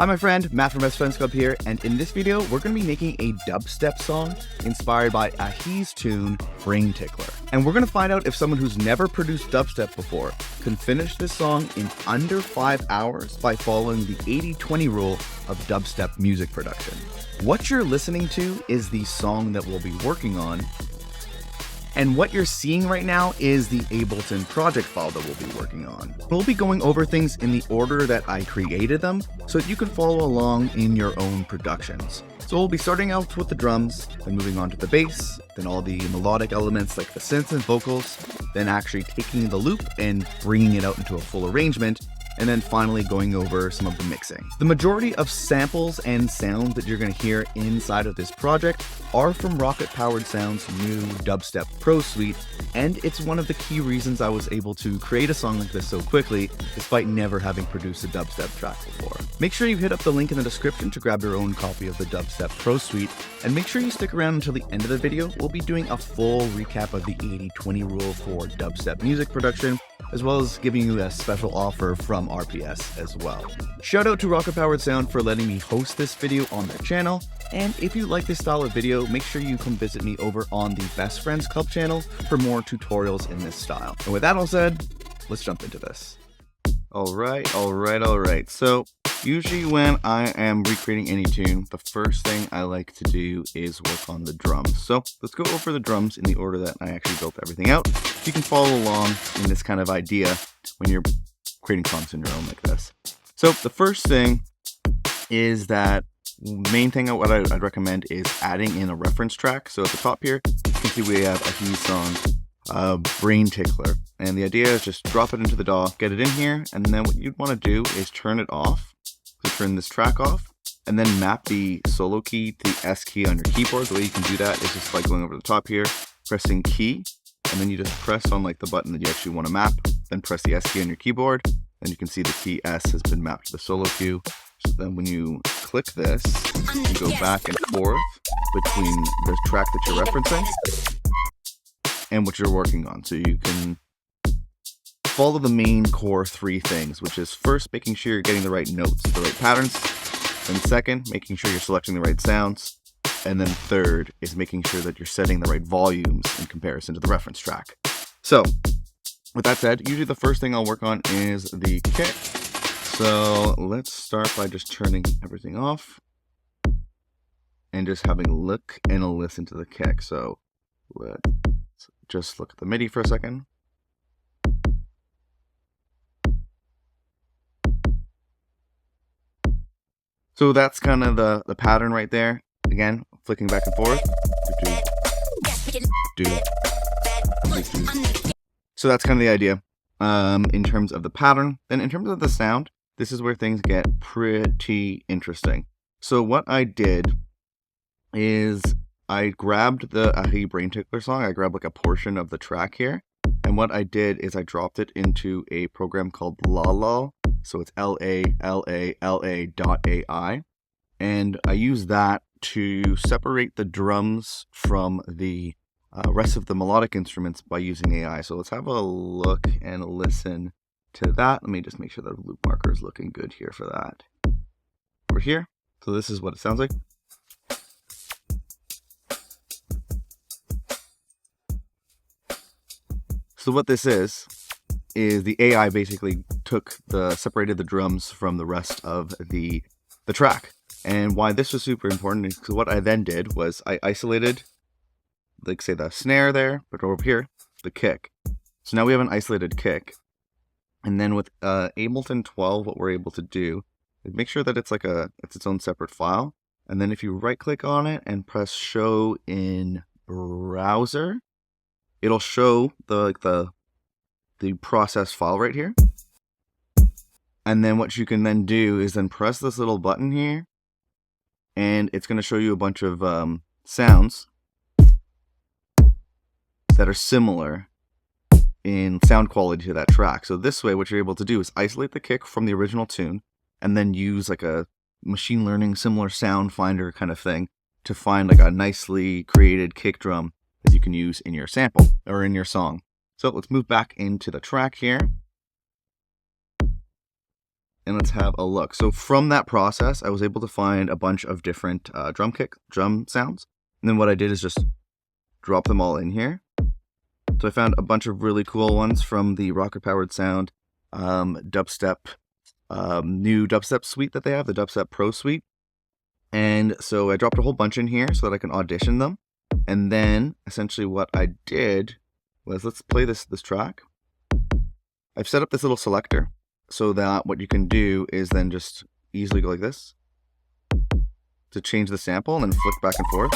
my friend, Matt from Best Friends Club here, and in this video, we're going to be making a dubstep song inspired by Ahee's tune, Brain Tickler. And we're going to find out if someone who's never produced dubstep before can finish this song in under 5 hours by following the 80-20 rule of dubstep music production. What you're listening to is the song that we'll be working on, and what you're seeing right now is the Ableton project file that we'll be working on. We'll be going over things in the order that I created them so that you can follow along in your own productions. So we'll be starting out with the drums, then moving on to the bass, then all the melodic elements like the synths and vocals, then actually taking the loop and bringing it out into a full arrangement, and then finally going over some of the mixing. The majority of samples and sounds that you're going to hear inside of this project are from Rocket Powered Sound's new Dubstep Pro Suite, and it's one of the key reasons I was able to create a song like this so quickly, despite never having produced a dubstep track before. Make sure you hit up the link in the description to grab your own copy of the Dubstep Pro Suite, and make sure you stick around until the end of the video. We'll be doing a full recap of the 80-20 rule for dubstep music production, as well as giving you a special offer from RPS as well. Shout out to Rocket Powered Sound for letting me host this video on their channel, and if you like this style of video, make sure you come visit me over on the Best Friends Club channel for more tutorials in this style. And with that all said, let's jump into this. Alright. So usually when I am recreating any tune, the first thing I like to do is work on the drums. So let's go over the drums in the order that I actually built everything out. You can follow along in this kind of idea when you're creating songs on your own like this. So the first thing is that main thing what I'd recommend is adding in a reference track. So at the top here, you can see we have Ahee song, Brain Tickler. And the idea is just drop it into the DAW, get it in here, and then what you'd want to do is turn it off. So turn this track off, and then map the solo key to the S key on your keyboard. The way you can do that is just by going over the top here, pressing key, and then you just press on like the button that you actually want to map, then press the S key on your keyboard, and you can see the key S has been mapped to the solo cue. So then when you click this, you go back and forth between the track that you're referencing and what you're working on. So you can follow the main core three things, which is first, making sure you're getting the right notes, the right patterns. Then second, making sure you're selecting the right sounds. And then third is making sure that you're setting the right volumes in comparison to the reference track. So with that said, usually the first thing I'll work on is the kick. So let's start by just turning everything off and just having a look and a listen to the kick. So let's just look at the MIDI for a second. So that's kind of the pattern right there. Again, flicking back and forth. So that's kind of the idea in terms of the pattern. Then in terms of the sound, this is where things get pretty interesting. So what I did is I grabbed the Ahee Brain Tickler song. I grabbed like a portion of the track here. And what I did is I dropped it into a program called Lala. So it's LALALA.ai. And I use that to separate the drums from the rest of the melodic instruments by using AI. So let's have a look and listen to that. Let me just make sure the loop marker is looking good here for that. Over here. So this is what it sounds like. So what this is the AI basically separated the drums from the rest of the track. And why this was super important is because what I then did was I isolated, like say the snare there, but over here, the kick. So now we have an isolated kick. And then with Ableton 12, what we're able to do is make sure that it's its own separate file. And then if you right click on it and press show in browser, it'll show the process file right here. And then what you can then do is then press this little button here, and it's going to show you a bunch of sounds that are similar in sound quality to that track. So this way, what you're able to do is isolate the kick from the original tune, and then use like a machine learning similar sound finder kind of thing to find like a nicely created kick drum that you can use in your sample or in your song. So let's move back into the track here. and let's have a look. So from that process, I was able to find a bunch of different drum sounds. And then what I did is just drop them all in here. So I found a bunch of really cool ones from the Rocket Powered Sound dubstep, new dubstep suite that they have, the Dubstep Pro suite. And so I dropped a whole bunch in here so that I can audition them. And then essentially what I did was, let's play this track. I've set up this little selector so that what you can do is then just easily go like this to change the sample and then flick back and forth.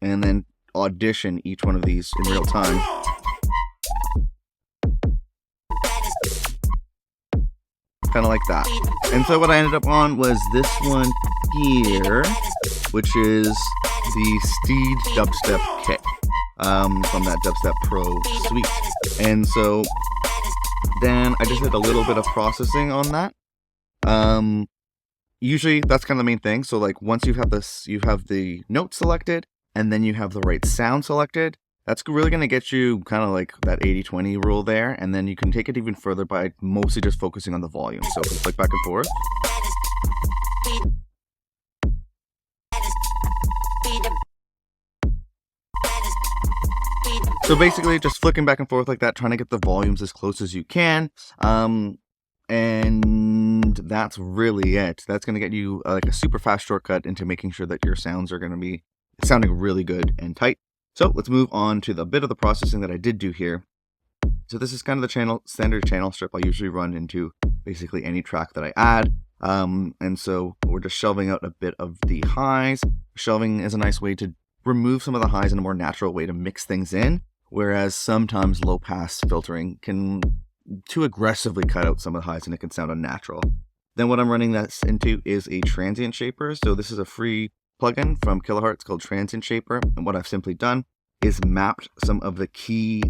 And then audition each one of these in real time. Kind of like that. And so what I ended up on was this one here, which is the Steed Dubstep Kit from that Dubstep Pro suite. And so then I just did a little bit of processing on that. Usually that's kind of the main thing. So like once you have this, you have the note selected, and then you have the right sound selected. That's really going to get you kind of like that 80-20 rule there. And then you can take it even further by mostly just focusing on the volume. So just like back and forth. So basically just flicking back and forth like that, trying to get the volumes as close as you can. And that's really it. That's going to get you like a super fast shortcut into making sure that your sounds are going to be sounding really good and tight. So let's move on to the bit of the processing that I did do here. So this is kind of the standard channel strip I usually run into basically any track that I add. And so we're just shelving out a bit of the highs. Shelving is a nice way to remove some of the highs in a more natural way to mix things in. Whereas sometimes low pass filtering can too aggressively cut out some of the highs and it can sound unnatural. Then what I'm running this into is a transient shaper. So this is a free plugin from Kilohearts called Transient Shaper, and what I've simply done is mapped some of the key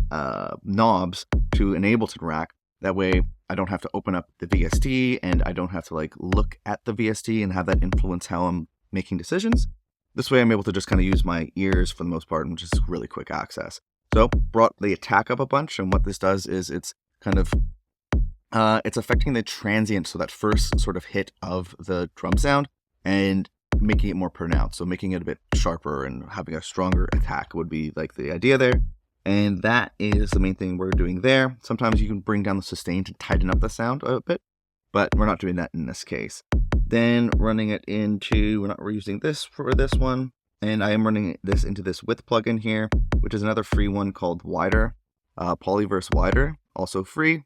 knobs to an Ableton rack. That way I don't have to open up the VST and I don't have to like look at the VST and have that influence how I'm making decisions. This way I'm able to just kind of use my ears for the most part and just really quick access. So brought the attack up a bunch, and what this does is it's kind of it's affecting the transient, so that first sort of hit of the drum sound, and making it more pronounced, so making it a bit sharper and having a stronger attack would be like the idea there. And that is the main thing we're doing there. Sometimes you can bring down the sustain to tighten up the sound a bit, but we're not doing that in this case. Then running it into, we're using this for this one, and I am running this into this width plugin here, which is another free one called Wider, Polyverse Wider, also free.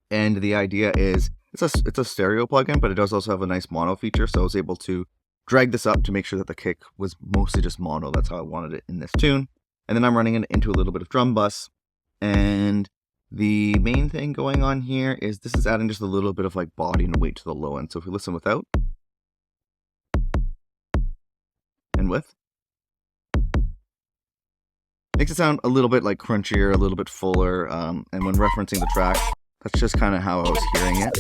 And the idea is it's a stereo plugin, but it does also have a nice mono feature, so I was able to drag this up to make sure that the kick was mostly just mono. That's how I wanted it in this tune. And then I'm running it into a little bit of drum bus. And the main thing going on here is this is adding just a little bit of like body and weight to the low end. So if we listen without and with, makes it sound a little bit like crunchier, a little bit fuller. And when referencing the track, that's just kind of how I was hearing it.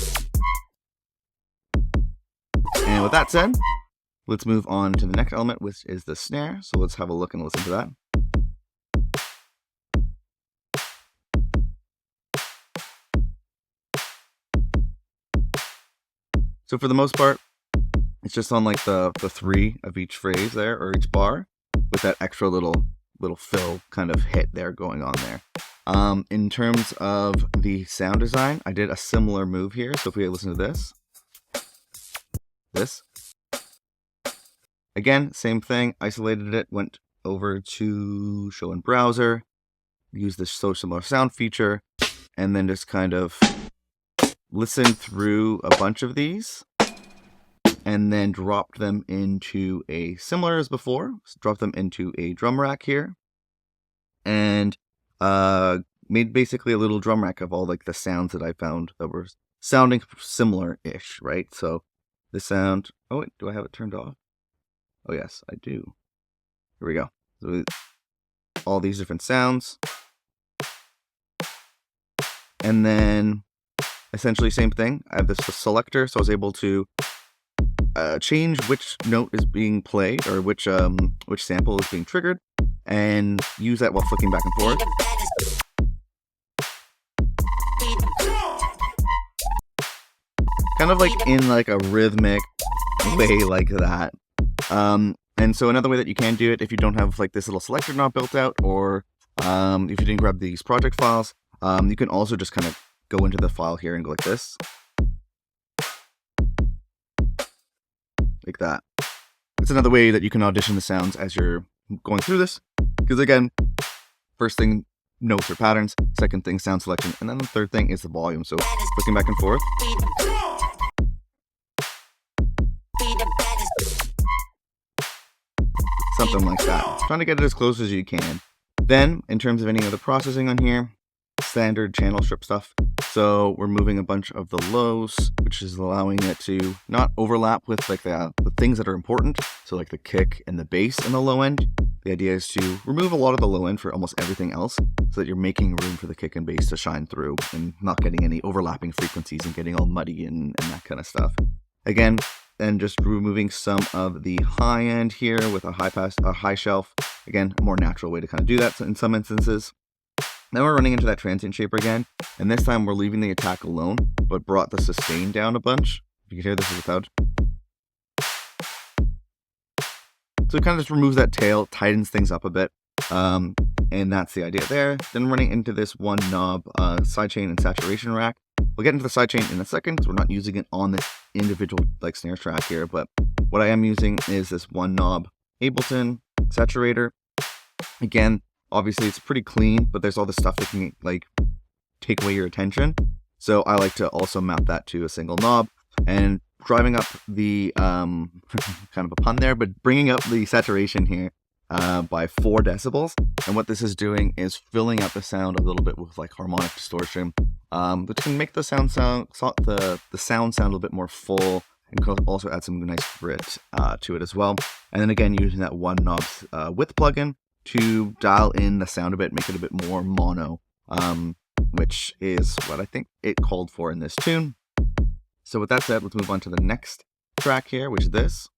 And with that said, let's move on to the next element, which is the snare. So let's have a look and listen to that. So for the most part, it's just on like the three of each phrase there, or each bar, with that extra little fill kind of hit there going on there. In terms of the sound design, I did a similar move here. So if we listen to this. Again, same thing, isolated it, went over to show in browser, used the so similar sound feature, and then just kind of listen through a bunch of these, and then dropped them into a, similar as before, dropped them into a drum rack here, and made basically a little drum rack of all like the sounds that I found that were sounding similar-ish, right? So the sound, oh wait, do I have it turned off? Oh yes, I do. Here we go. So all these different sounds. And then essentially same thing. I have this selector, so I was able to change which note is being played, or which sample is being triggered, and use that while flicking back and forth. kind of like in like a rhythmic way like that. And so another way that you can do it, if you don't have like this little selector knob built out, or if you didn't grab these project files, you can also just kind of go into the file here and go like this. Like that. It's another way that you can audition the sounds as you're going through this. Because again, first thing, notes or patterns. Second thing, sound selection. And then the third thing is the volume. So flicking back and forth. Something like that. Trying to get it as close as you can. Then, in terms of any other processing on here, standard channel strip stuff. So we're moving a bunch of the lows, which is allowing it to not overlap with like the things that are important. So like the kick and the bass in the low end. The idea is to remove a lot of the low end for almost everything else, so that you're making room for the kick and bass to shine through and not getting any overlapping frequencies and getting all muddy and that kind of stuff. Again, then just removing some of the high end here with a high shelf. Again, a more natural way to kind of do that in some instances. Then we're running into that transient shaper again, and this time we're leaving the attack alone, but brought the sustain down a bunch. You can hear this without. So it kind of just removes that tail, tightens things up a bit, and that's the idea there. Then running into this one knob sidechain and saturation rack. We'll get into the sidechain in a second because we're not using it on this individual like snare track here, but what I am using is this one knob Ableton saturator. Again, obviously it's pretty clean, but there's all this stuff that can like take away your attention. So I like to also mount that to a single knob and driving up the, kind of a pun there, but bringing up the saturation here by 4 decibels. And what this is doing is filling up the sound a little bit with like harmonic distortion, which can make the sound sound a little bit more full, and can also add some nice grit to it as well. And then again, using that one knob width plugin to dial in the sound a bit, make it a bit more mono, which is what I think it called for in this tune. So with that said, let's move on to the next track here, which is this.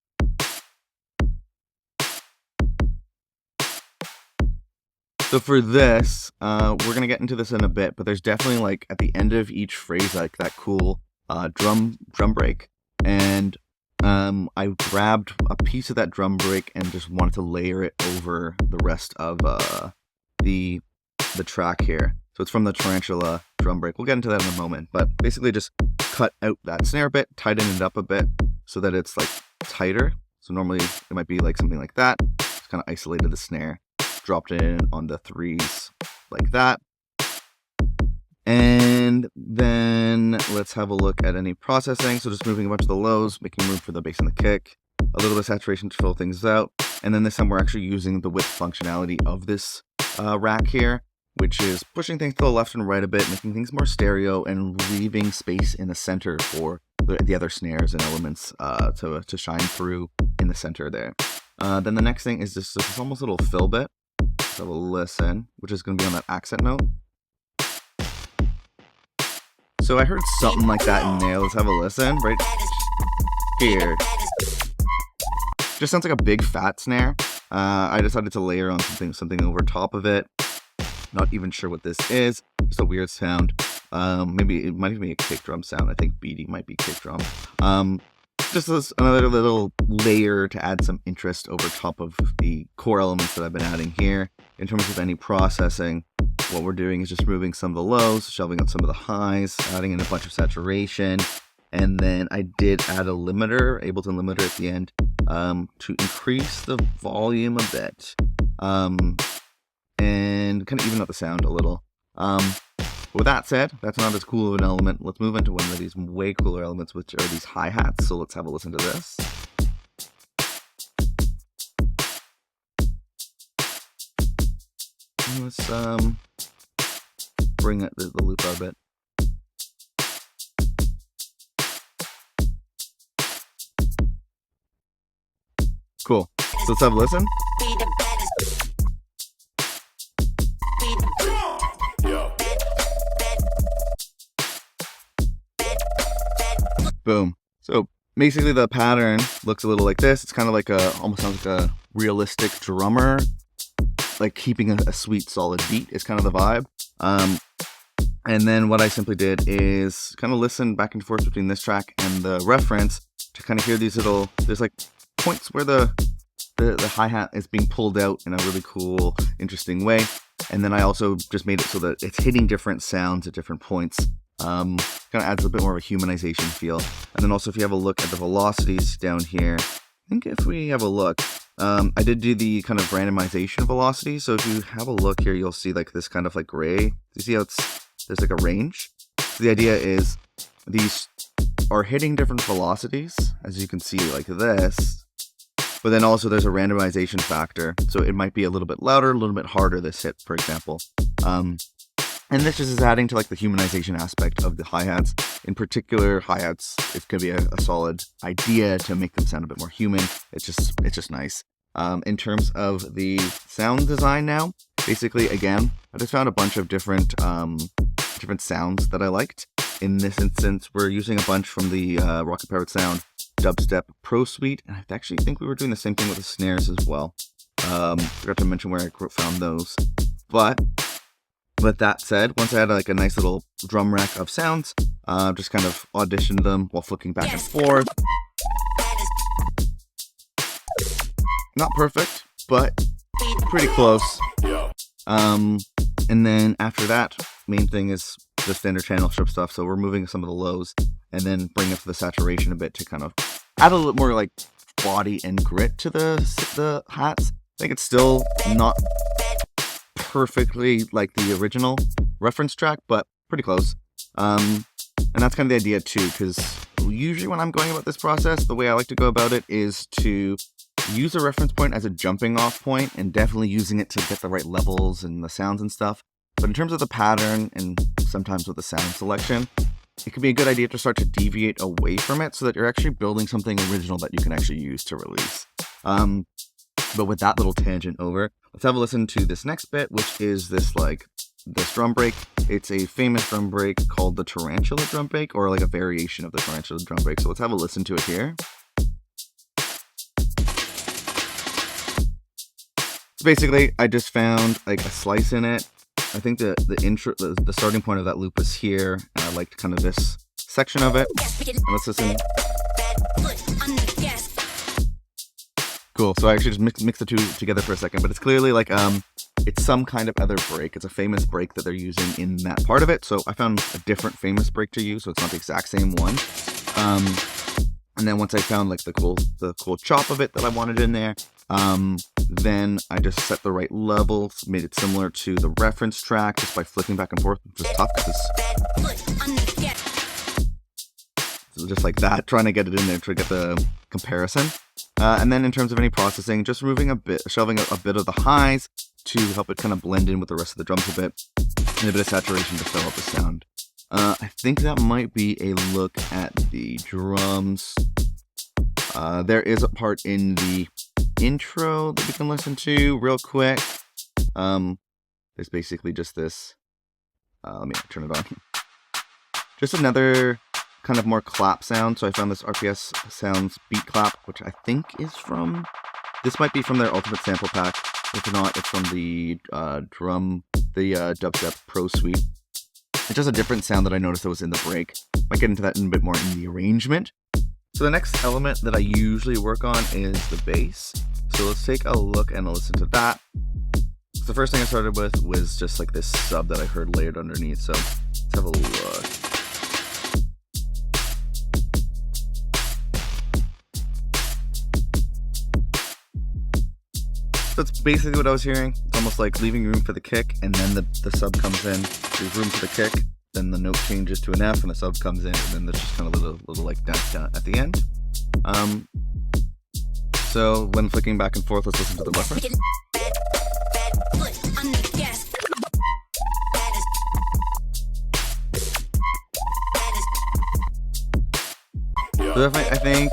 So for this, we're going to get into this in a bit, but there's definitely like at the end of each phrase, like that cool drum break. And I grabbed a piece of that drum break and just wanted to layer it over the rest of the track here. So it's from the Tarantula drum break. We'll get into that in a moment, but basically just cut out that snare bit, tighten it up a bit so that it's like tighter. So normally it might be like something like that. Just kind of isolated the snare, dropped it in on the 3s like that. And then let's have a look at any processing. So just moving a bunch of the lows, making room for the bass and the kick, a little bit of saturation to fill things out. And then this time we're actually using the width functionality of this rack here, which is pushing things to the left and right a bit, making things more stereo and leaving space in the center for the other snares and elements to shine through in the center there. Then the next thing is this almost little fill bit. Let's have a listen, which is going to be on that accent note. So I heard something like that in there. Let's have a listen right here. Just sounds like a big fat snare. I decided to layer on something over top of it. Not even sure what this is. Just a weird sound. Maybe it might even be a kick drum sound. I think beating might be kick drum. Just another little layer to add some interest over top of the core elements that I've been adding here. In terms of any processing, what we're doing is just moving some of the lows, shelving on some of the highs, adding in a bunch of saturation, and then I did add a limiter, Ableton limiter at the end, to increase the volume a bit, and kind of even out the sound a little. With that said, that's not as cool of an element. Let's move into one of these way cooler elements, which are these hi-hats. So let's have a listen to this. Let's bring the loop out a bit. Cool. So let's have a listen. Boom. So basically the pattern looks a little like this. It's kind of like almost sounds like a realistic drummer, like keeping a sweet solid beat is kind of the vibe. And then what I simply did is kind of listen back and forth between this track and the reference to kind of hear these little, there's like points where the hi-hat is being pulled out in a really cool, interesting way. And then I also just made it so that it's hitting different sounds at different points. Kind of adds a bit more of a humanization feel. And then also if you have a look at the velocities down here, I think if we have a look, I did do the kind of randomization velocity. So if you have a look here, you'll see like this kind of like gray. You see how there's like a range? So the idea is these are hitting different velocities, as you can see like this. But then also there's a randomization factor. So it might be a little bit louder, a little bit harder this hit, for example. And this just is adding to like the humanization aspect of the hi-hats. In particular, hi-hats, it could be a solid idea to make them sound a bit more human. It's just nice. In terms of the sound design now, basically, again, I just found a bunch of different sounds that I liked. In this instance, we're using a bunch from the Rocket Powered Sound Dubstep Pro Suite. And I actually think we were doing the same thing with the snares as well. Forgot to mention where I found those. But with that said, once I had like a nice little drum rack of sounds, just kind of auditioned them while flicking back and forth. Not perfect, but pretty close. And then after that, main thing is the standard channel strip stuff. So we're moving some of the lows and then bring up the saturation a bit to kind of add a little more like body and grit to the hats. I think it's still not perfectly like the original reference track, but pretty close. And that's kind of the idea too, because usually when I'm going about this process, the way I like to go about it is to use a reference point as a jumping off point and definitely using it to get the right levels and the sounds and stuff. But in terms of the pattern and sometimes with the sound selection, it can be a good idea to start to deviate away from it so that you're actually building something original that you can actually use to release. But with that little tangent over, let's have a listen to this next bit, which is this drum break. It's a famous drum break called the Tarantula drum break, or like a variation of the Tarantula drum break. So let's have a listen to it here. So basically, I just found like a slice in it. I think the starting point of that loop is here, and I liked kind of this section of it. And let's listen. Cool, so I actually just mix the two together for a second, but it's clearly like, it's some kind of other break. It's a famous break that they're using in that part of it, so I found a different famous break to use, so it's not the exact same one. And then once I found like the cool chop of it that I wanted in there, then I just set the right levels, made it similar to the reference track just by flicking back and forth, which is tough so just like that, trying to get it in there to get the comparison. And then in terms of any processing, just shelving a bit of the highs to help it kind of blend in with the rest of the drums a bit, and a bit of saturation to fill out the sound. I think that might be a look at the drums. There is a part in the intro that we can listen to real quick. There's basically just this, let me turn it on. Just another kind of more clap sound. So I found this RPS Sounds beat clap, which I think is this might be from their Ultimate Sample Pack. If not, it's from the Dubstep Pro Suite. It's just a different sound that I noticed that was in the break. Might get into that in a bit more in the arrangement. So the next element that I usually work on is the bass. So let's take a look and listen to that. So the first thing I started with was just like this sub that I heard layered underneath. So let's have a look. That's basically what I was hearing. It's almost like leaving room for the kick, and then the sub comes in. There's room for the kick, then the note changes to an F, and the sub comes in, and then there's just kind of a little like dent at the end. So when flicking back and forth, let's listen to the reference. So definitely, I think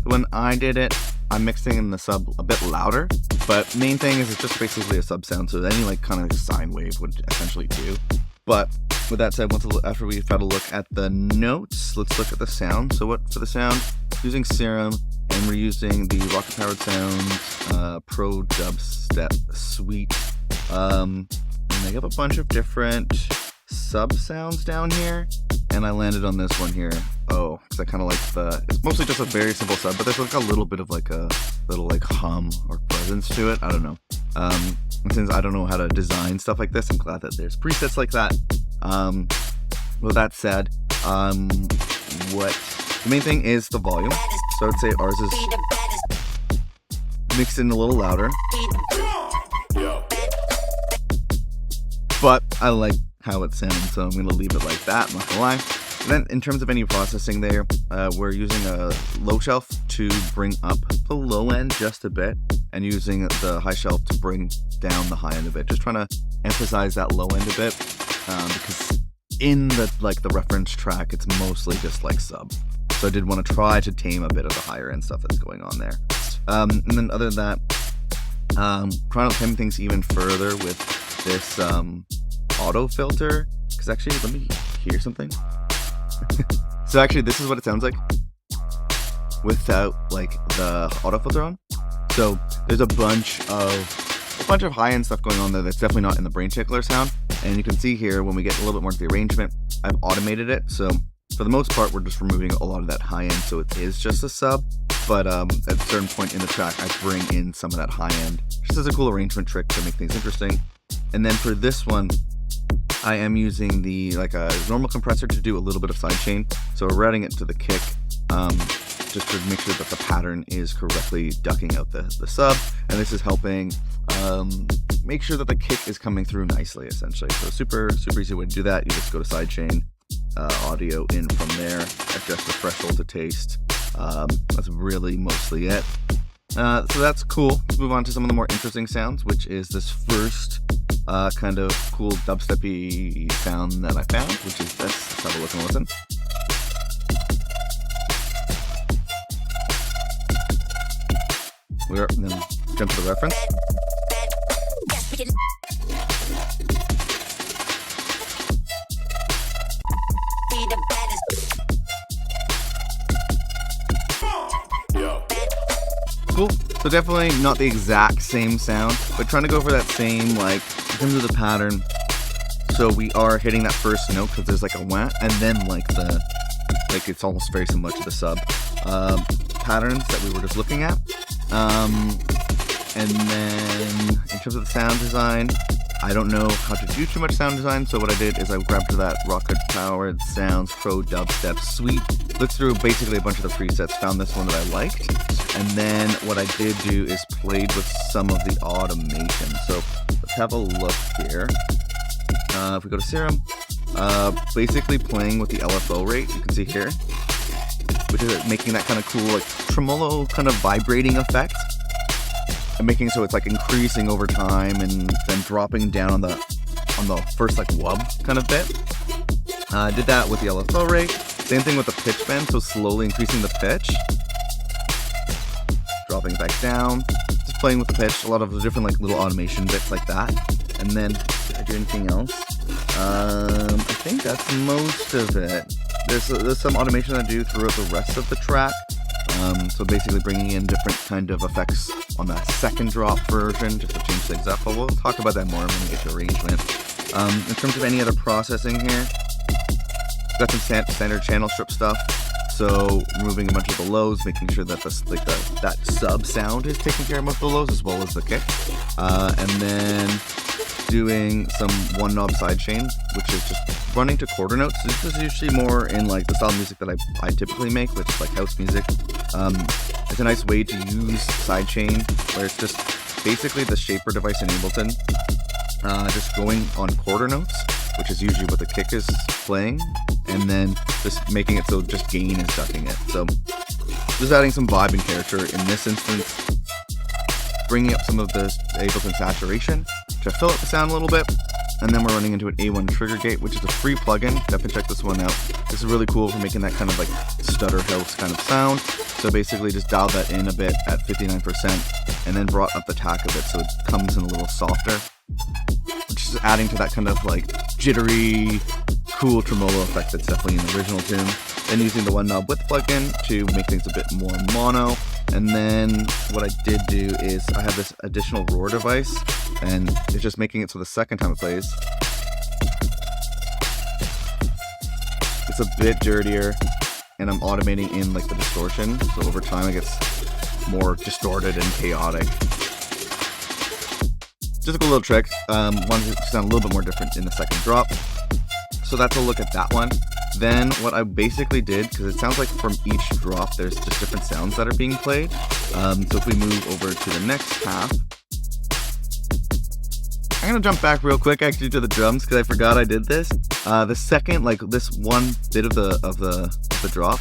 when I did it, I'm mixing in the sub a bit louder, but main thing is it's just basically a sub sound, so any like kind of sine wave would essentially do. But with that said, after we've had a look at the notes, let's look at the sound. So what for the sound, using Serum, and we're using the Rocket Powered Sound Pro Dubstep Suite. And they have a bunch of different sub sounds down here, and I landed on this one here. Oh, because I kind of like it's mostly just a very simple sub, but there's like a little bit of like a little like hum or presence to it. I don't know. And since I don't know how to design stuff like this, I'm glad that there's presets like that. With that said, what the main thing is the volume. So I would say ours is mixed in a little louder. But I like how it sounds, so I'm going to leave it like that, I'm not going to lie. And then in terms of any processing there, we're using a low shelf to bring up the low end just a bit, and using the high shelf to bring down the high end a bit. Just trying to emphasize that low end a bit, because in the reference track, it's mostly just like sub. So I did want to try to tame a bit of the higher end stuff that's going on there. And then other than that, trying to tame things even further with this auto filter, because actually, let me hear something. So actually, this is what it sounds like without like the auto filter on. So there's a bunch of high-end stuff going on there that's definitely not in the Brain Tickler sound. And you can see here when we get a little bit more to the arrangement, I've automated it. So for the most part, we're just removing a lot of that high end, so it is just a sub. But at a certain point in the track, I bring in some of that high end, just as a cool arrangement trick to make things interesting. And then for this one, I am using the a normal compressor to do a little bit of sidechain. So we're routing it to the kick, just to make sure that the pattern is correctly ducking out the sub. And this is helping make sure that the kick is coming through nicely, essentially. So super easy way to do that. You just go to sidechain, audio in from there, adjust the threshold to taste. That's really mostly it. So that's cool. Let's move on to some of the more interesting sounds, which is this first kind of cool dubstep-y sound that I found, which is this. Let's have a look and listen. We're then jump to the reference. Cool. So definitely not the exact same sound, but trying to go for that same, like, in terms of the pattern. So we are hitting that first note because there's like a wah, and then it's almost very similar to the sub patterns that we were just looking at. And then in terms of the sound design, I don't know how to do too much sound design, so what I did is I grabbed that Rocket Powered Sounds Pro Dubstep Suite, looked through basically a bunch of the presets, found this one that I liked, and then what I did do is played with some of the automation. So let's have a look here. If we go to Serum, basically playing with the LFO rate, you can see here, which is making that kind of cool like tremolo kind of vibrating effect. And making so it's like increasing over time and then dropping down on the first like wub kind of bit. I did that with the LFO rate. Same thing with the pitch bend, so slowly increasing the pitch, dropping it back down, just playing with the pitch. A lot of the different like little automation bits like that. And then did I do anything else? I think that's most of it. There's some automation I do throughout the rest of the track. So basically bringing in different kind of effects on that second drop version just to change things up, but we'll talk about that more when we get to arrangement. In terms of any other processing here, got some standard channel strip stuff, so removing a bunch of the lows, making sure that that sub sound is taking care of most of the lows as well as the kick, and then doing some one knob sidechain, which is just running to quarter notes. This is usually more in like the style of music that I typically make, which is like house music. It's a nice way to use sidechain, where it's just basically the shaper device in Ableton, just going on quarter notes, which is usually what the kick is playing, and then just making it so just gain is ducking it. So just adding some vibe and character in this instance, bringing up some of the Ableton saturation to fill up the sound a little bit, and then we're running into an A1 trigger gate, which is a free plugin. Definitely check this one out. This is really cool for making that kind of like stutter house kind of sound. So basically just dialed that in a bit at 59% and then brought up the tack of it so it comes in a little softer, which is adding to that kind of like jittery, cool tremolo effect that's definitely in the original tune. Then using the one knob width plugin to make things a bit more mono. And then what I did do is I have this additional roar device, and it's just making it so the second time it plays, it's a bit dirtier, and I'm automating in like the distortion, so over time it gets more distorted and chaotic. Just a cool little trick. Wanted to sound a little bit more different in the second drop. So that's a look at that one. Then what I basically did, because it sounds like from each drop there's just different sounds that are being played. So if we move over to the next half, I'm gonna jump back real quick actually to the drums because I forgot I did this. The second, like this one bit of the drop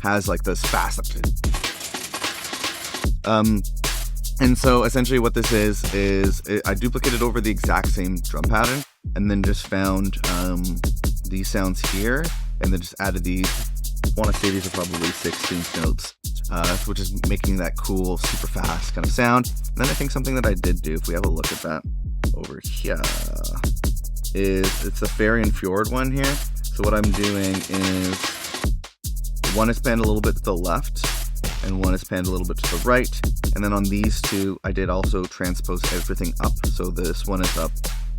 has like this fast. And so essentially what this is I duplicated over the exact same drum pattern and then just found these sounds here and then just added these. I want to say these are probably 16th notes, which is making that cool, super fast kind of sound. And then I think something that I did do, if we have a look at that over here, is it's the Fairy and Fjord one here. So what I'm doing is one is panned a little bit to the left and one is panned a little bit to the right. And then on these two, I did also transpose everything up. So this one is up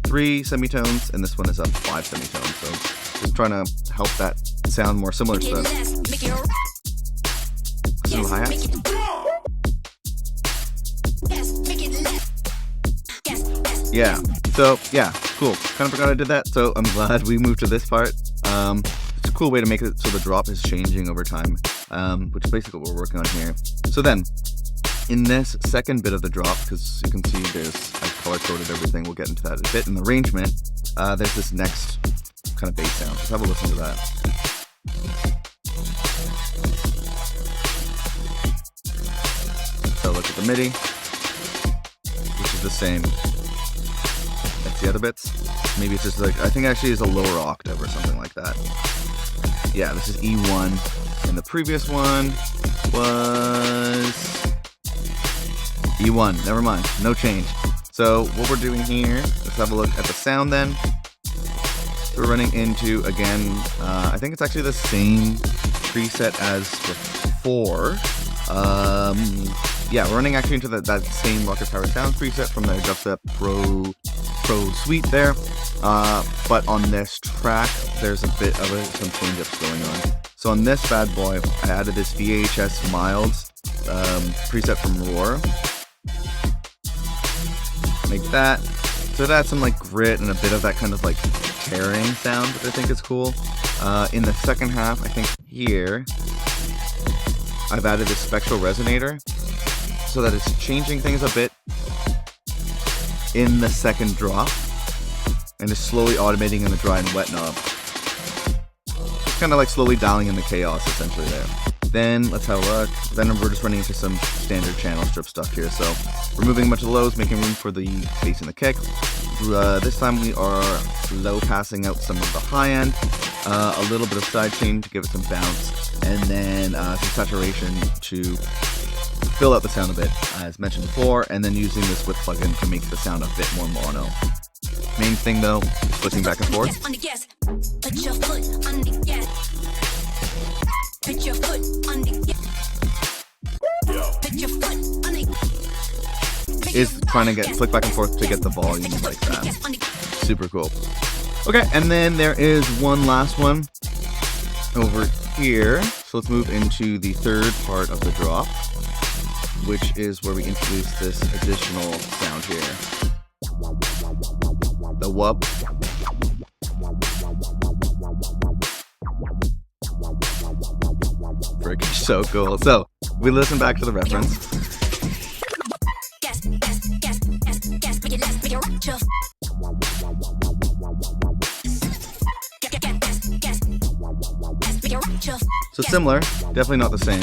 3 semitones and this one is up 5 semitones. So just trying to help that sound more similar to the hi-hats. Yeah, so yeah, cool. Kind of forgot I did that, so I'm glad we moved to this part. It's a cool way to make it so the drop is changing over time, which is basically what we're working on here. So then, in this second bit of the drop, because you can see I've color-coded everything, we'll get into that in a bit. In the arrangement, there's this next kind of bass sound. Let's have a listen to that. So look at the MIDI, which is the same. That's the other bits. Maybe it's just like, I think actually it's a lower octave or something like that. Yeah, this is E1, and the previous one was E1. Never mind, no change. So what we're doing here, let's have a look at the sound then. So we're running into, again, I think it's actually the same preset as before. Yeah, we're running actually into that same Rocket Power Sounds preset from the Dubstep Pro Suite there. But on this track, there's a bit of some change-ups going on. So on this bad boy, I added this VHS Milds preset from Roar. Like that. So that's some like grit and a bit of that kind of like tearing sound, which I think is cool. In the second half, I think here, I've added this Spectral Resonator so that it's changing things a bit in the second drop and is slowly automating in the dry and wet knob. Just kind of like slowly dialing in the chaos essentially there. Then let's have a look. Then we're just running into some standard channel strip stuff here. So removing a bunch of lows, making room for the bass and the kick. This time we are low passing out some of the high end, a little bit of sidechain to give it some bounce, and then some saturation to fill out the sound a bit, as mentioned before, and then using this width plugin to make the sound a bit more mono. Main thing though, is flipping back and forth. Is trying to flick back and forth to get the volume like that. Super cool. Okay, and then there is one last one over here. So let's move into the third part of the drop, which is where we introduce this additional sound here. The wub. Freaking so cool. So we listen back to the reference. So similar, definitely not the same,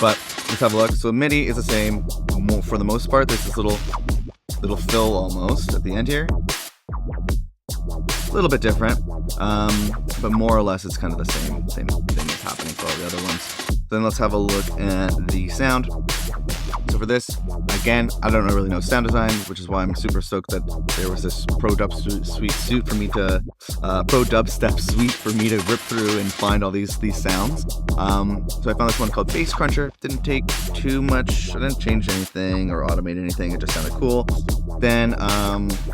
but let's have a look. So MIDI is the same for the most part. There's this little fill almost at the end here. A little bit different, but more or less it's kind of the same thing that's happening for all the other ones. Then let's have a look at the sound. So for this, again, I don't really know sound design, which is why I'm super stoked that there was this pro dubstep suite for me to rip through and find all these sounds. So I found this one called Bass Cruncher. Didn't take too much. I didn't change anything or automate anything. It just sounded cool. Then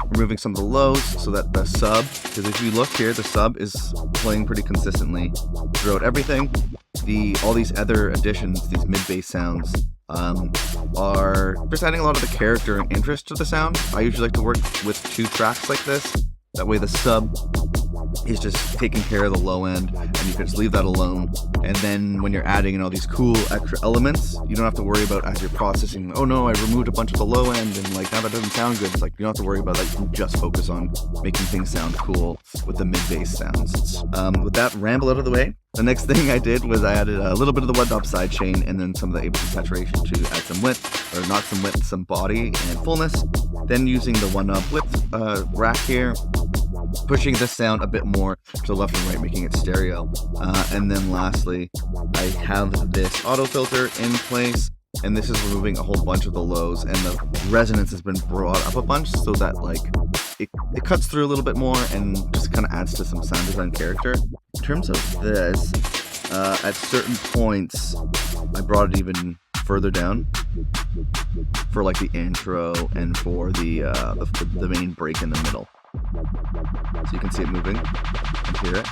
removing some of the lows so that the sub, because if you look here, the sub is playing pretty consistently throughout everything. All these other additions, these mid-bass sounds, are just adding a lot of the character and interest to the sound. I usually like to work with 2 tracks like this. That way the sub is just taking care of the low end, and you can just leave that alone. And then when you're adding in all these cool extra elements, you don't have to worry about as you're processing, oh no, I removed a bunch of the low end and like now that doesn't sound good. It's like you don't have to worry about that. You can just focus on making things sound cool with the mid-bass sounds. With that ramble out of the way, the next thing I did was I added a little bit of the 1-dub sidechain and then some of the Ableton saturation to add some width, or not some width, some body and fullness. Then using the 1-dub width rack here, pushing this sound a bit more to the left and right, making it stereo. And then lastly, I have this auto filter in place, and this is removing a whole bunch of the lows, and the resonance has been brought up a bunch so that like it cuts through a little bit more and just kind of adds to some sound design character. In terms of this, at certain points, I brought it even further down for like the intro and for the main break in the middle. So you can see it moving and hear it.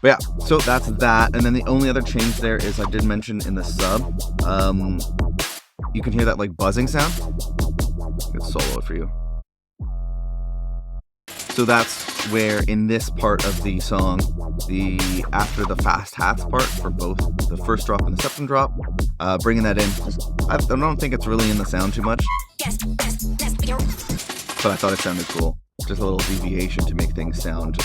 But yeah, so that's that. And then the only other change there is I did mention in the sub, you can hear that like buzzing sound. Let's solo it for you. So that's where in this part of the song, after the fast hats part for both the first drop and the second drop, bringing that in. I don't think it's really in the sound too much, but I thought it sounded cool. Just a little deviation to make things sound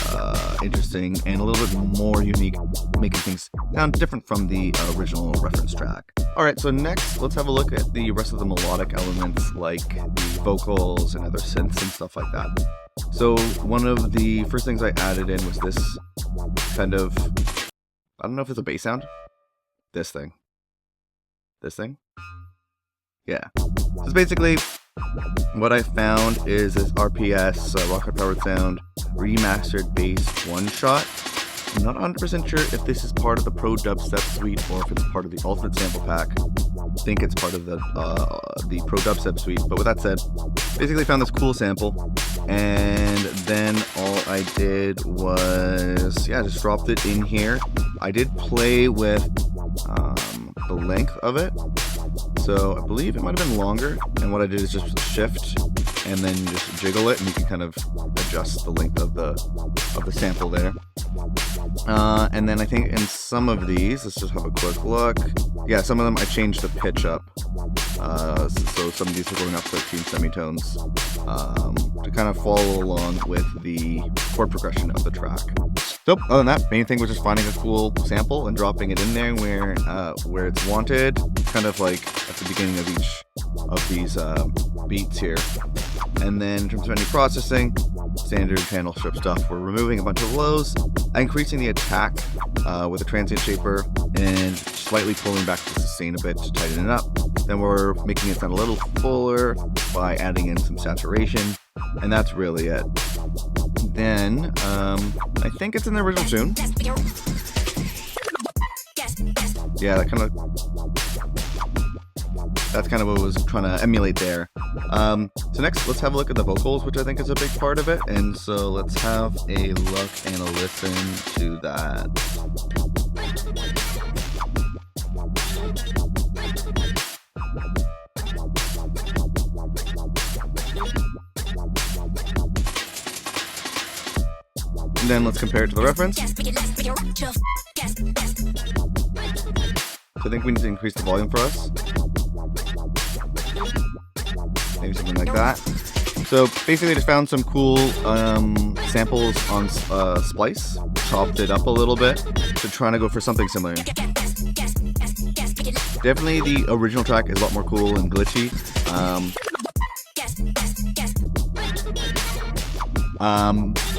interesting and a little bit more unique, making things sound different from the original reference track. Alright, so next let's have a look at the rest of the melodic elements like the vocals and other synths and stuff like that. So one of the first things I added in was this kind of, I don't know if it's a bass sound. This thing. Yeah. So it's basically what I found is this RPS, rocket powered sound, remastered bass one-shot. I'm not 100% sure if this is part of the Pro Dubstep suite or if it's part of the Ultimate Sample Pack. I think it's part of the Pro Dubstep suite, but with that said, basically found this cool sample, and then all I did was, yeah, just dropped it in here. I did play with the length of it, so I believe it might have been longer, and what I did is just shift and then just jiggle it, and you can kind of adjust the length of the sample there. And then I think in some of these, let's just have a quick look. Yeah, some of them I changed the pitch up. So some of these are going up 13 semitones to kind of follow along with the chord progression of the track. So other than that, main thing was just finding a cool sample and dropping it in there where it's wanted, kind of like at the beginning of each of these beats here. And then in terms of any processing, standard panel strip stuff, we're removing a bunch of lows, increasing the attack with a transient shaper, and slightly pulling back the sustain a bit to tighten it up. Then we're making it sound a little fuller by adding in some saturation, and that's really it. Then I think it's in the original tune. Yeah, that's kind of what I was trying to emulate there. So next, let's have a look at the vocals, which I think is a big part of it. And so let's have a look and a listen to that. And then let's compare it to the reference. So I think we need to increase the volume for us. Maybe something like that. So basically just found some cool samples on Splice, chopped it up a little bit to try to go for something similar. Definitely the original track is a lot more cool and glitchy.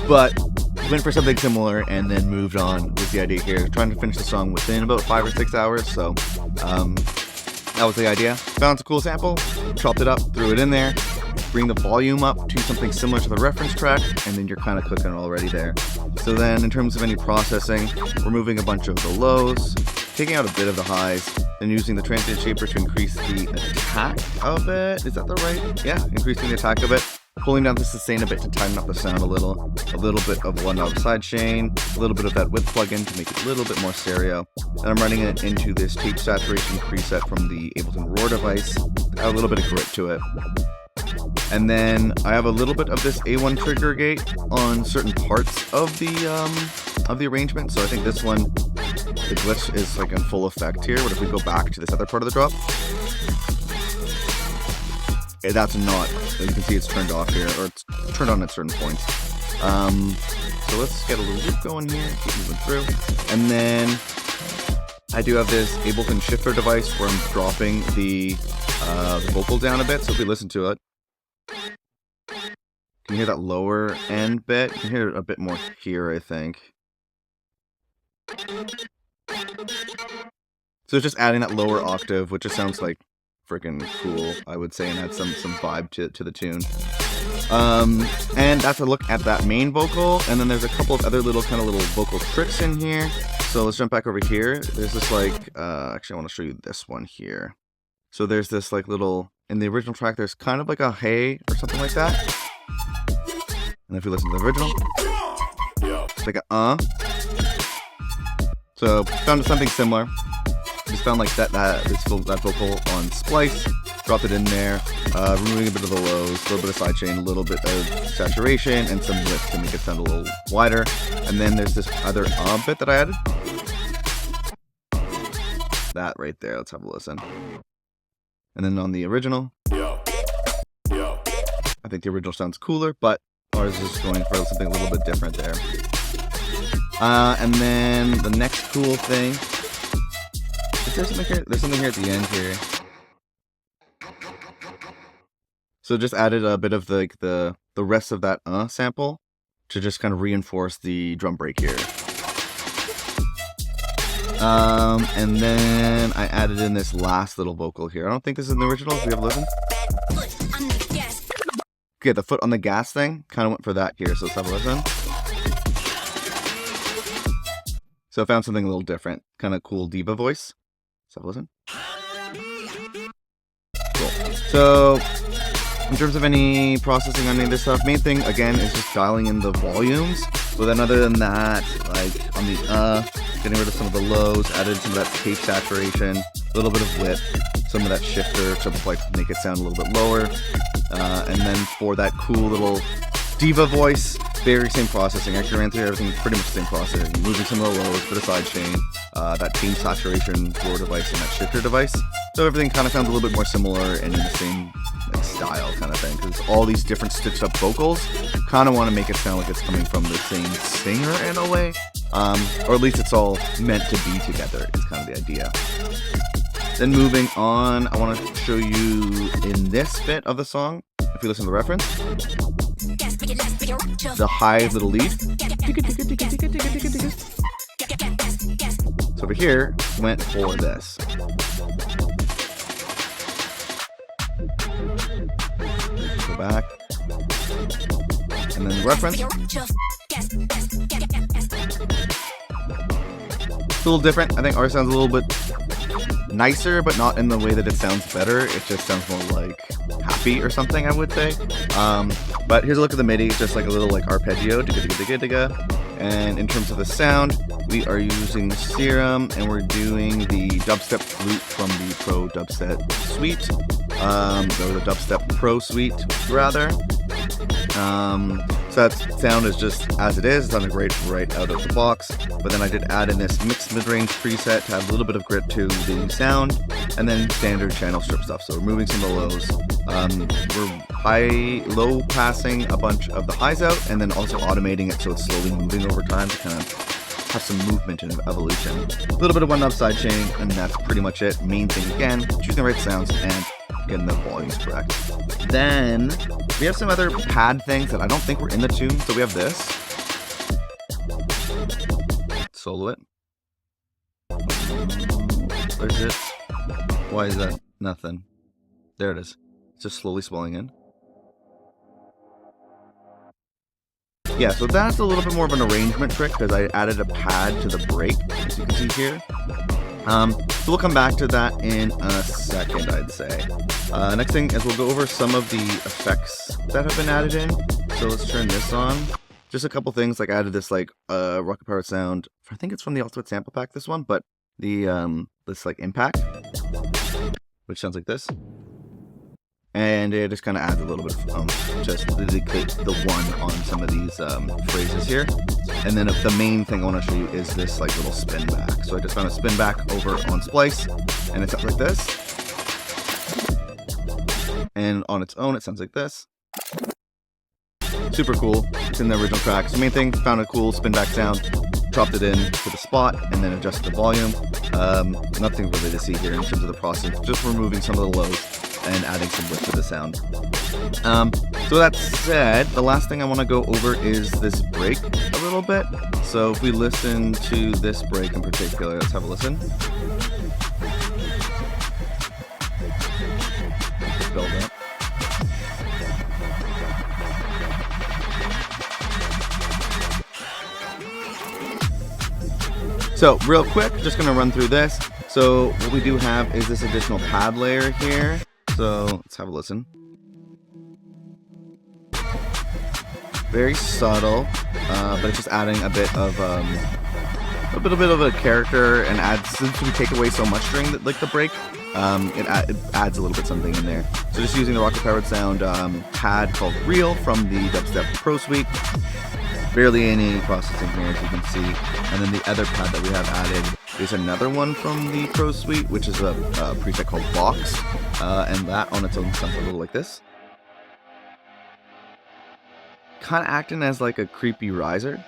But went for something similar and then moved on with the idea here, trying to finish the song within about 5 or 6 hours. So That was the idea. Found a cool sample, chopped it up, threw it in there, bring the volume up to something similar to the reference track, and then you're kind of cooking already there. So then in terms of any processing, removing a bunch of the lows, taking out a bit of the highs, and using the transient shaper to increase the attack of it. Is that the right? Yeah, increasing the attack of it. Pulling down the sustain a bit to tighten up the sound a little bit of one knob sidechain, a little bit of that width plugin to make it a little bit more stereo. And I'm running it into this tape saturation preset from the Ableton Roar device. Add a little bit of grit to it. And then I have a little bit of this A1 trigger gate on certain parts of the arrangement. So I think this one, the glitch is like in full effect here. But if we go back to this other part of the drop, okay, that's not. You can see it's turned off here, or it's turned on at certain points. So let's get a little loop going here, keep moving through. And then I do have this Ableton shifter device where I'm dropping the vocal down a bit. So if we listen to it, you can hear that lower end bit. You can hear it a bit more here, I think. So it's just adding that lower octave, which just sounds like freaking cool, I would say, and adds some vibe to the tune. And that's a look at that main vocal, and then there's a couple of other little vocal tricks in here. So let's jump back over here. There's this like, actually I want to show you this one here. So there's this like little, in the original track, there's kind of like a hey or something like that. And if you listen to the original, it's like a So found something similar. Just found like that vocal on Splice, dropped it in there, removing a bit of the lows, a little bit of sidechain, a little bit of saturation, and some width to make it sound a little wider. And then there's this other bit that I added. That right there, let's have a listen. And then on the original, I think the original sounds cooler, but ours is going for something a little bit different there. And then the next cool thing, is there something here? There's something here at the end here. So just added a bit of the rest of that sample to just kind of reinforce the drum break here. And then I added in this last little vocal here. I don't think this is in the original. Do we have a listen? Okay, the foot on the gas thing, kind of went for that here, so let's have a listen. So I found something a little different, kind of cool diva voice. Let's have a listen. Cool. So, in terms of any processing on any of this stuff, main thing, again, is just dialing in the volumes. But then other than that, like on the getting rid of some of the lows, added some of that tape saturation, a little bit of width, some of that shifter to like make it sound a little bit lower. And then for that cool little diva voice, very same processing. Actually ran through everything, pretty much the same processing. Moving some of the lows, bit of sidechain, that tape saturation floor device and that shifter device. So everything kind of sounds a little bit more similar and in the same like style kind of thing. Because all these different stitched up vocals kind of want to make it sound like it's coming from the same singer in a way. Or at least it's all meant to be together. It's kind of the idea. Then moving on, I want to show you in this bit of the song, if you listen to the reference, the high little lead. So over here, went for this. Go back. And then the reference. It's a little different. I think ours sounds a little bit nicer, but not in the way that it sounds better. It just sounds more like happy or something, I would say. But here's a look at the MIDI. It's just like a little like arpeggio. And in terms of the sound, we are using Serum, and we're doing the dubstep flute from the Pro Dubstep Suite. Or the Dubstep Pro Suite, rather. So that sound is just as it is. It sounded great right out of the box. But then I did add in this mixed mid-range preset to add a little bit of grit to the sound, and then standard channel strip stuff. So removing some of the lows. We're low passing a bunch of the highs out, and then also automating it so it's slowly moving over time to kind of have some movement and evolution. A little bit of one knob sidechain, and that's pretty much it. Main thing again, choosing the right sounds and getting the volumes correct. Then we have some other pad things that I don't think were in the tune. So we have this. Solo it. Where's it? Why is that? Nothing. There it is. It's just slowly swelling in. Yeah, so that's a little bit more of an arrangement trick because I added a pad to the break, as you can see here. So we'll come back to that in a second, I'd say. Next thing is we'll go over some of the effects that have been added in. So let's turn this on. Just a couple things, like I added this like rocket powered sound. I think it's from the Ultimate Sample Pack, this one, but the this like impact, which sounds like this. And it just kind of adds a little bit of just the one on some of these phrases here. And then the main thing I want to show you is this like little spin back. So I just found a spin back over on Splice, and it sounds like this. And on its own, it sounds like this. Super cool. It's in the original track. So main thing, found a cool spin back sound, dropped it in to the spot, and then adjusted the volume. Nothing really to see here in terms of the process, just removing some of the lows and adding some width to the sound. So that said, the last thing I want to go over is this break a little bit. So if we listen to this break in particular, let's have a listen. Build up. So real quick, just gonna run through this. So what we do have is this additional pad layer here. So let's have a listen. Very subtle, but it's just adding a bit of a character, and adds, since we take away so much during the break, it adds a little bit something in there. So just using the rocket powered sound pad called Real from the Dubstep Pro Suite. Barely any processing here, as you can see. And then the other pad that we have added is another one from the Pro Suite, which is a preset called Box. And that on its own sounds a little like this. Kind of acting as like a creepy riser.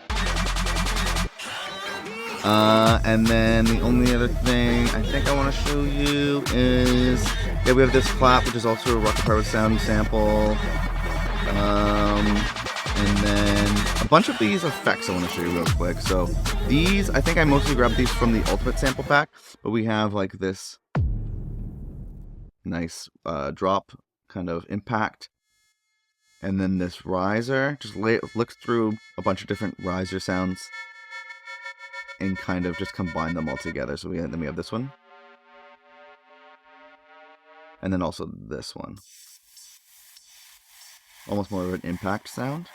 And then the only other thing I think I want to show you is, yeah, we have this clap, which is also a rocket powered sound sample. And then a bunch of these effects I want to show you real quick. So these, I think I mostly grabbed these from the Ultimate Sample Pack, but we have like this nice drop kind of impact. And then this riser, just look through a bunch of different riser sounds and kind of just combine them all together. So then we have this one. And then also this one. Almost more of an impact sound.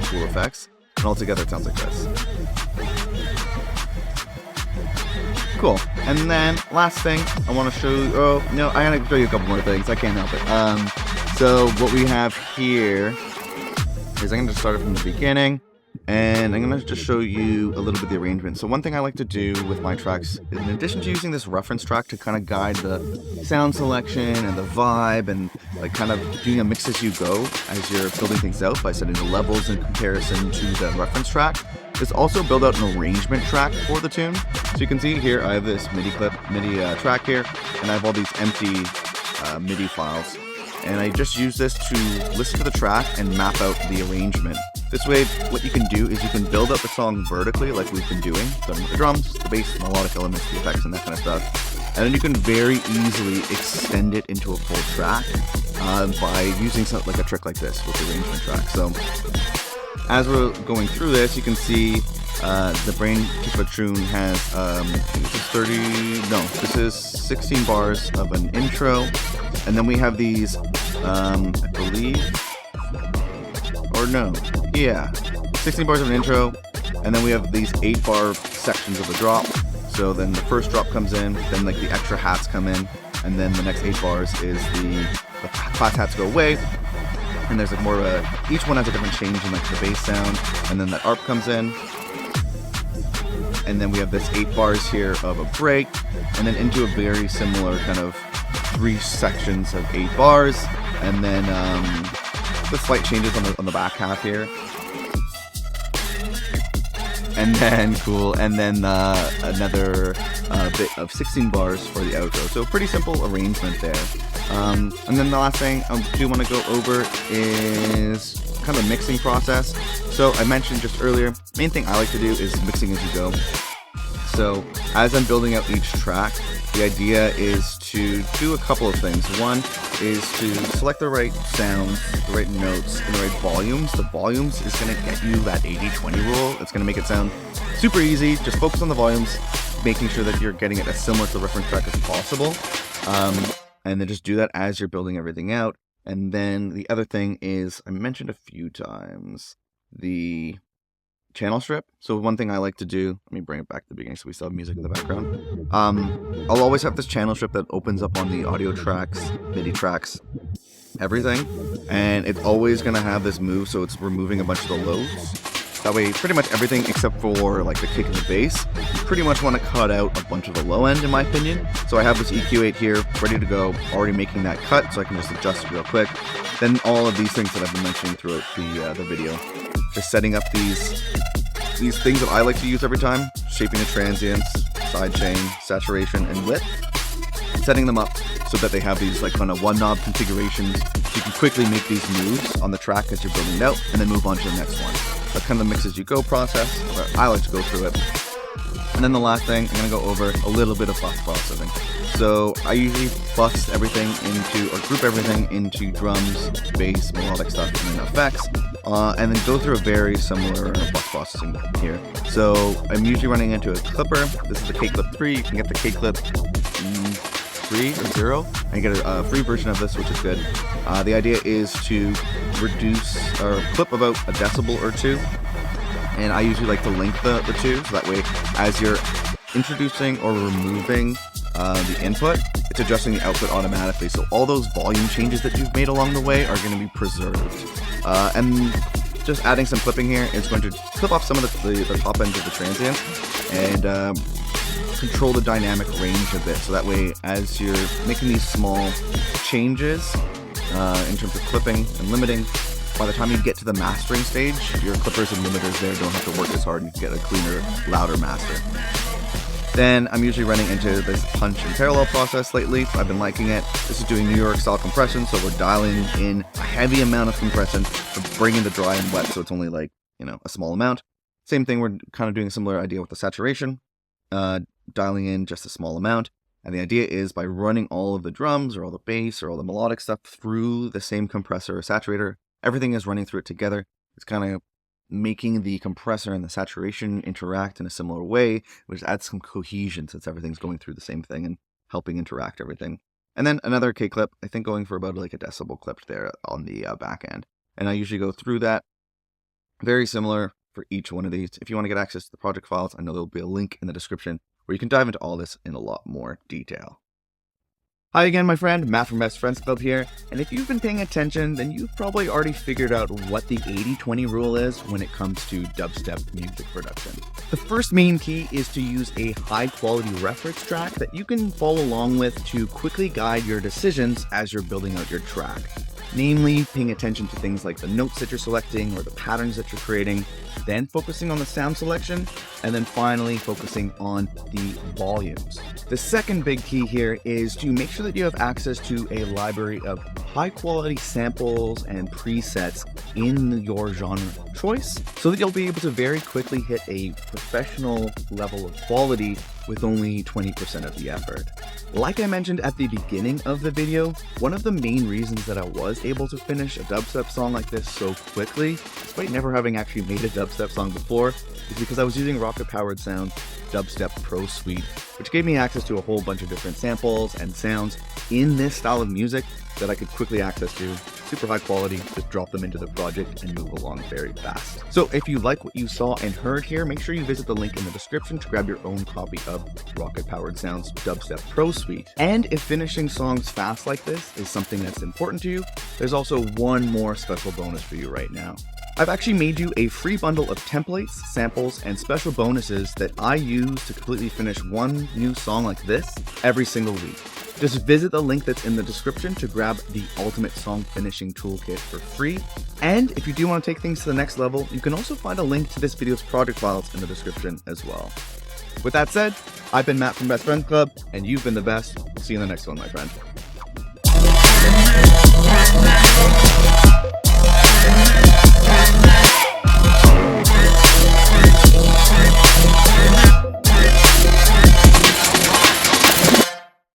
Cool effects. And all together it sounds like this. Cool. And then last thing I want to show you, oh no, I gotta show you a couple more things. I can't help it. So what we have here is, I'm gonna just start it from the beginning, and I'm gonna just show you a little bit of the arrangement. So one thing I like to do with my tracks, in addition to using this reference track to kind of guide the sound selection and the vibe, and like kind of doing a mix as you go as you're building things out by setting the levels in comparison to the reference track, is also build out an arrangement track for the tune. So you can see here I have this MIDI track here, and I have all these empty MIDI files. And I just use this to listen to the track and map out the arrangement. This way, what you can do is you can build out the song vertically, like we've been doing, starting with the drums, the bass, the melodic elements, the effects, and that kind of stuff. And then you can very easily extend it into a full track by using something like a trick like this with the arrangement track. So as we're going through this, you can see the Brain Tickler tune has, I think this is 16 bars of an intro. And then we have these, I believe, or no, yeah, 16 bars of an intro, and then we have these 8-bar sections of a drop. So then the first drop comes in, then like the extra hats come in, and then the next 8 bars is the class hats go away, and there's like more of a, each one has a different change in like the bass sound, and then that ARP comes in, and then we have this 8 bars here of a break, and then into a very similar kind of 3 sections of 8 bars, and then with slight changes on the back half here, and then another bit of 16 bars for the outro. So pretty simple arrangement there. And then the last thing I do want to go over is kind of a mixing process. So I mentioned just earlier, main thing I like to do is mixing as you go. So as I'm building out each track, The idea is to do a couple of things. One is to select the right sounds, the right notes, and the right volumes. The volumes is going to get you that 80-20 rule. It's going to make it sound super easy. Just focus on the volumes, making sure that you're getting it as similar to the reference track as possible. And then just do that as you're building everything out. And then the other thing is, I mentioned a few times, the channel strip. So one thing I like to do, let me bring it back to the beginning so we still have music in the background. I'll always have this channel strip that opens up on the audio tracks, MIDI tracks, everything. And it's always going to have this move, so it's removing a bunch of the lows. That way, pretty much everything except for like the kick and the bass, you pretty much want to cut out a bunch of the low end in my opinion. So I have this EQ8 here, ready to go, already making that cut, so I can just adjust it real quick. Then all of these things that I've been mentioning throughout the video. Just setting up these things that I like to use every time, shaping the transients, sidechain, saturation, and width. Setting them up so that they have these like kind of one knob configurations, so you can quickly make these moves on the track as you're building it out, and then move on to the next one. That's kind of the mix as you go process, but I like to go through it. And then the last thing, I'm going to go over a little bit of bus processing. So I usually bust everything into, or group everything into drums, bass, melodic stuff, and then effects, and then go through a very similar bus processing here. So I'm usually running into a clipper. This is the K-Clip 3. You can get the K-Clip 3 or 0, and you get a free version of this, which is good. The idea is to reduce or clip about a decibel or two, and I usually like to link the two, so that way as you're introducing or removing the input, it's adjusting the output automatically, so all those volume changes that you've made along the way are going to be preserved. And just adding some clipping here is going to clip off some of the top ends of the transient and control the dynamic range a bit, so that way as you're making these small changes in terms of clipping and limiting, by the time you get to the mastering stage, your clippers and limiters there don't have to work as hard and you get a cleaner, louder master. Then I'm usually running into this punch and parallel process lately. I've been liking it. This is doing New York style compression, so we're dialing in a heavy amount of compression to bring in the dry and wet, so it's only like, a small amount. Same thing, we're kind of doing a similar idea with the saturation, dialing in just a small amount. And the idea is by running all of the drums or all the bass or all the melodic stuff through the same compressor or saturator, everything is running through it together. It's kind of making the compressor and the saturation interact in a similar way, which adds some cohesion since everything's going through the same thing and helping interact everything. And then another K clip, I think going for about like a decibel clip there on the back end. And I usually go through that. Very similar for each one of these. If you want to get access to the project files, I know there'll be a link in the description where you can dive into all this in a lot more detail. Hi again, my friend, Matt from Best Friends Club here, and if you've been paying attention, then you've probably already figured out what the 80-20 rule is when it comes to dubstep music production. The first main key is to use a high-quality reference track that you can follow along with to quickly guide your decisions as you're building out your track. Namely, paying attention to things like the notes that you're selecting or the patterns that you're creating, then focusing on the sound selection, and then finally focusing on the volumes. The second big key here is to make sure that you have access to a library of high quality samples and presets in your genre of choice, so that you'll be able to very quickly hit a professional level of quality with only 20% of the effort. Like I mentioned at the beginning of the video, one of the main reasons that I was able to finish a dubstep song like this so quickly, despite never having actually made a dubstep song before, is because I was using Rocket Powered Sound Dubstep Pro Suite, which gave me access to a whole bunch of different samples and sounds in this style of music that I could quickly access to, super high quality, just drop them into the project and move along very fast. So if you like what you saw and heard here, make sure you visit the link in the description to grab your own copy of Rocket Powered Sound's Dubstep Pro Suite. And if finishing songs fast like this is something that's important to you, there's also one more special bonus for you right now. I've actually made you a free bundle of templates, samples, and special bonuses that I use to completely finish one new song like this every single week. Just visit the link that's in the description to grab the ultimate song finishing toolkit for free. And if you do want to take things to the next level, you can also find a link to this video's project files in the description as well. With that said, I've been Matt from Best Friends Club, and you've been the best. See you in the next one, my friend.